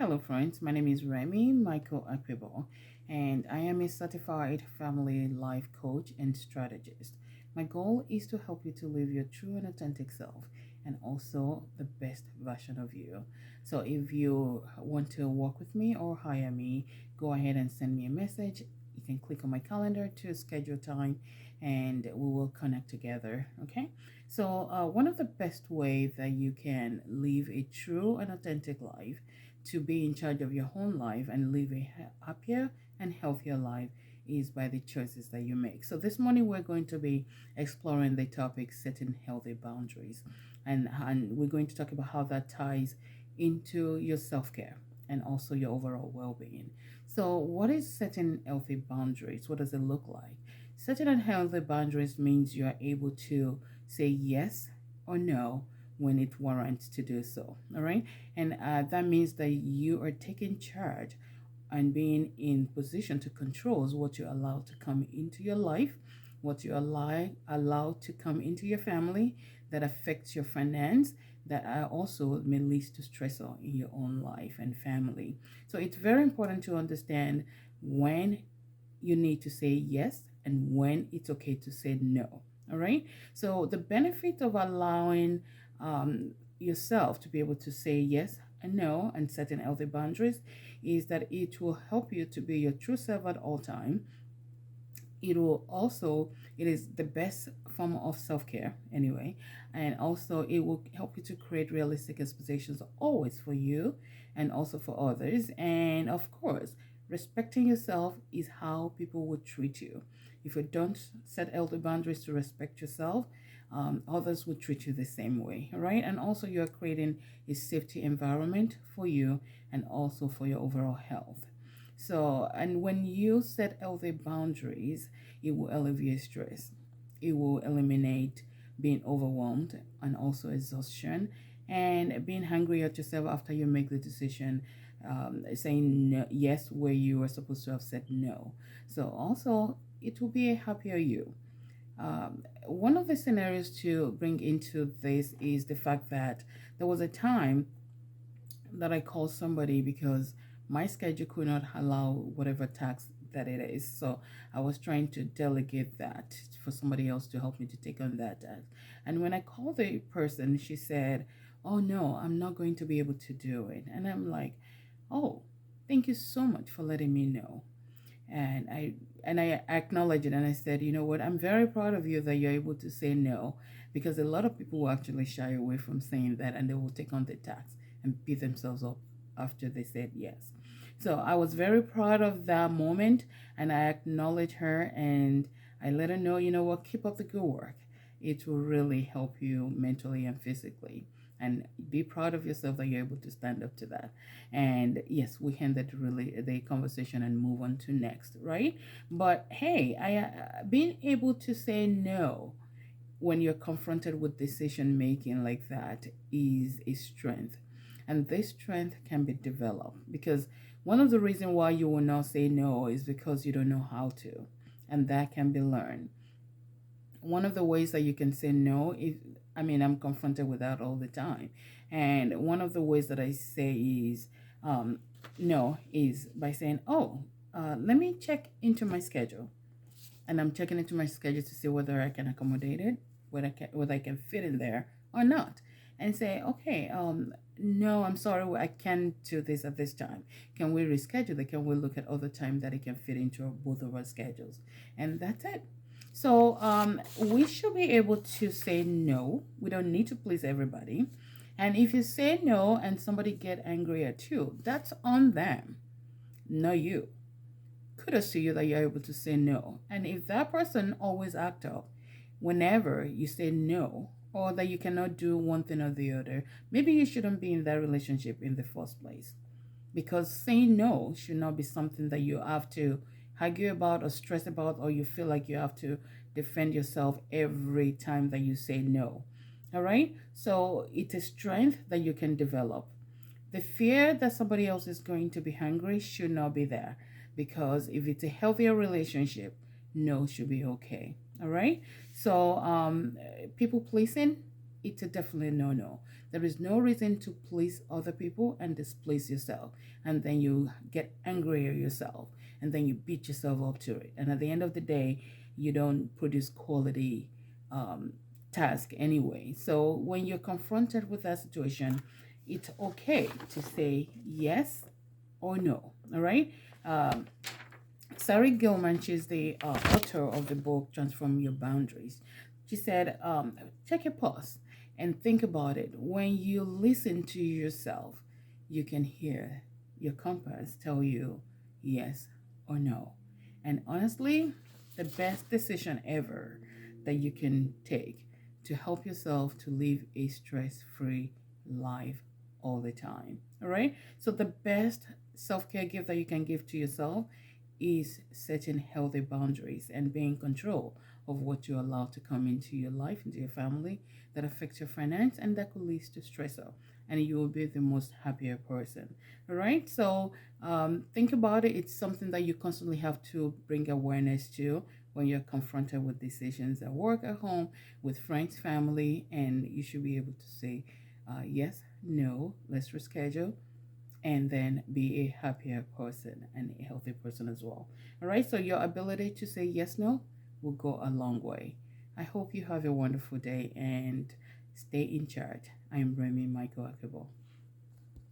Hello, friends. My name is Remy Michael Akwibo, and I am a certified family life coach and strategist. My goal is to help you to live your true and authentic self and also the best version of you. So, if you want to work with me or hire me, go ahead and send me a message. You can click on my calendar to schedule time and we will connect together. Okay. So, one of the best ways that you can live a true and authentic life to be in charge of your own life and live a happier and healthier life is by the choices that you make. So this morning we're going to be exploring the topic setting healthy boundaries, and we're going to talk about how that ties into your self-care and also your overall well-being. So what is setting healthy boundaries? What does it look like? Setting healthy boundaries means you are able to say yes or no when it warrants to do so. All right. And that means that you are taking charge and being in position to control what you allow to come into your life, what you allow to come into your family that affects your finance, that also may lead to stress in your own life and family. So it's very important to understand when you need to say yes and when it's okay to say no. All right. So the benefit of allowing yourself to be able to say yes and no and setting healthy boundaries is that it will help you to be your true self at all time. It will also, it is the best form of self-care anyway, and also it will help you to create realistic expectations always for you and also for others. And of course, respecting yourself is how people will treat you. If you don't set healthy boundaries to respect yourself, others will treat you the same way, right? And also you're creating a safety environment for you and also for your overall health. So, and when you set healthy boundaries, it will alleviate stress. It will eliminate being overwhelmed and also exhaustion and being hungry at yourself after you make the decision, saying no, yes where you were supposed to have said no. So, also, it will be a happier you. One of the scenarios to bring into this is the fact that there was a time that I call somebody because my schedule could not allow whatever task that it is. So I was trying to delegate that for somebody else to help me to take on that task. And when I called the person, she said, "Oh no, I'm not going to be able to do it." And I'm like, "Oh, thank you so much for letting me know." And I acknowledged it and I said, "You know what, I'm very proud of you that you're able to say no, because a lot of people will actually shy away from saying that and they will take on the task and beat themselves up after they said yes." So I was very proud of that moment and I acknowledged her and I let her know, you know what, keep up the good work. It will really help you mentally and physically. And be proud of yourself that you're able to stand up to that. And yes, we ended really the conversation and move on to next, right? But hey, I being able to say no when you're confronted with decision making like that is a strength, and this strength can be developed because one of the reasons why you will not say no is because you don't know how to, and that can be learned. One of the ways that you can say no is, I mean, I'm confronted with that all the time, and one of the ways that I say is um, no is by saying, "Oh, let me check into my schedule," and I'm checking into my schedule to see whether I can accommodate it, whether I can fit in there or not, and say, "Okay, no, I'm sorry, I can't do this at this time. Can we reschedule it? Can we look at other time that it can fit into both of our schedules?" And that's it. So we should be able to say no. We don't need to please everybody. And if you say no and somebody get angry at you, that's on them, not you. Kudos to you that you're able to say no. And if that person always act up whenever you say no, or that you cannot do one thing or the other, maybe you shouldn't be in that relationship in the first place. Because saying no should not be something that you have to argue about or stress about, or you feel like you have to defend yourself every time that you say no. All right? So it's a strength that you can develop. The fear that somebody else is going to be hungry should not be there, because if it's a healthier relationship, no should be okay. All right. So people pleasing, it's a definitely no. There is no reason to please other people and displease yourself. And then you get angry at yourself and then you beat yourself up to it. And at the end of the day, you don't produce quality um, task anyway. So when you're confronted with that situation, it's okay to say yes or no. All right. Um, Sari Gilman, she's the author of the book Transform Your Boundaries. She said, take a pause and think about it. When you listen to yourself, you can hear your compass tell you yes or no. And honestly, the best decision ever that you can take to help yourself to live a stress free life all the time. All right. So, the best self care gift that you can give to yourself is setting healthy boundaries and being in control of what you allow to come into your life, into your family, that affects your finance and that could lead to stressor. And you will be the most happier person. All right. So think about it. It's something that you constantly have to bring awareness to when you're confronted with decisions at work, at home, with friends, family, and you should be able to say yes, no, let's reschedule, and then be a happier person and a healthy person as well. All right, so your ability to say yes, no will go a long way. I hope you have a wonderful day and stay in charge. I am Remy Michael Akebo.